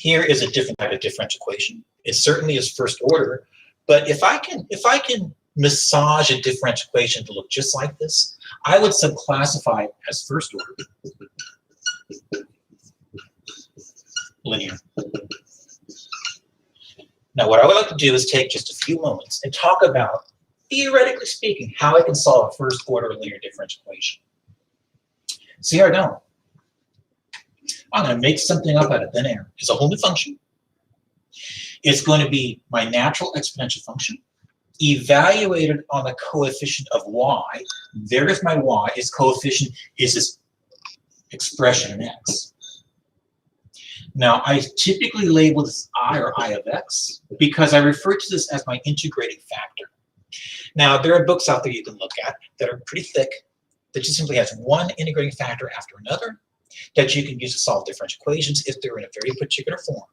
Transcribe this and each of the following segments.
Here is a different type of differential equation. It certainly is first order, but if I can massage a differential equation to look just like this, I would subclassify it as first order linear. Now, what I would like to do is take just a few moments and talk about, theoretically speaking, how I can solve a first order linear differential equation. So here I go. I'm going to make something up out of thin air. It's a whole new function. It's going to be my natural exponential function, evaluated on the coefficient of y. There is my y. Its coefficient is this expression in x. Now, I typically label this I or I of x because I refer to this as my integrating factor. Now, there are books out there you can look at that are pretty thick, that just simply has one integrating factor after another that you can use to solve differential equations if they're in a very particular form.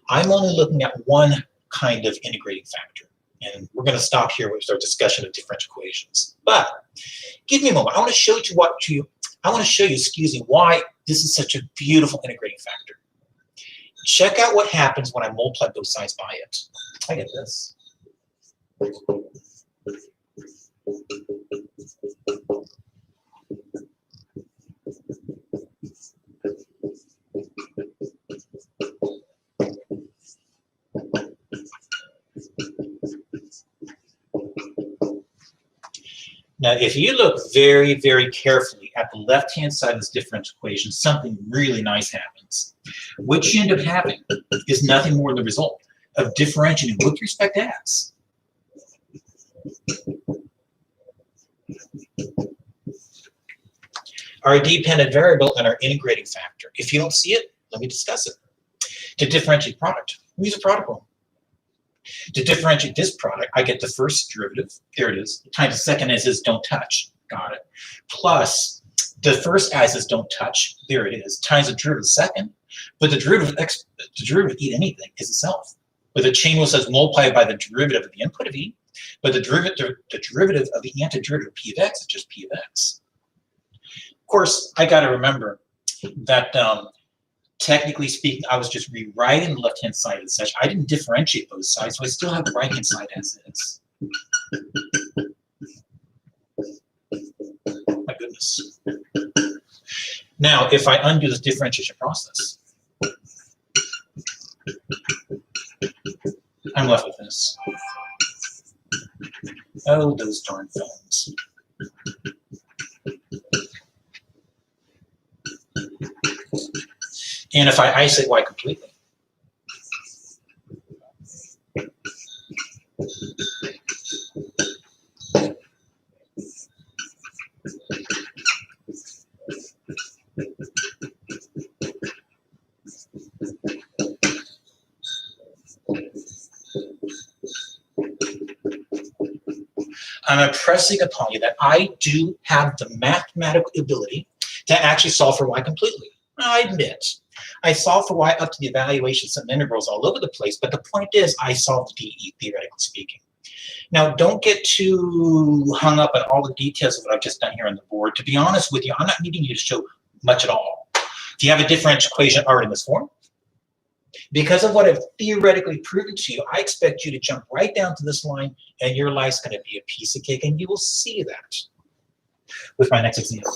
I'm only looking at one kind of integrating factor, and we're going to stop here with our discussion of differential equations. But give me a moment. I want to show you why this is such a beautiful integrating factor. Check out what happens when I multiply both sides by it. I get this. Now, if you look very, very carefully at the left-hand side of this differential equation, something really nice happens. What you end up having is nothing more than the result of differentiating with respect to x. Our dependent variable and our integrating factor. If you don't see it, let me discuss it. To differentiate product, we use a product rule. To differentiate this product, I get the first derivative, there it is, times the second as is don't touch, got it, plus the first as is don't touch, there it is, times the derivative second, but the derivative of e anything is itself. But the chain rule says multiplied by the derivative of the input of e, but the derivative of the antiderivative of p of x is just p of x. Of course, I got to remember that technically speaking, I was just rewriting the left-hand side of the section. I didn't differentiate both sides, so I still have the right-hand side as is. My goodness. Now, if I undo this differentiation process, I'm left with this. Oh, those darn phones. And if I isolate y completely, I'm impressing upon you that I do have the mathematical ability to actually solve for y completely. I admit, I solve for y up to the evaluation of some integrals all over the place, but the point is I solved DE, theoretically speaking. Now, don't get too hung up on all the details of what I've just done here on the board. To be honest with you, I'm not needing you to show much at all. If you have a differential equation already in this form, because of what I've theoretically proven to you, I expect you to jump right down to this line, and your life's going to be a piece of cake, and you will see that with my next example.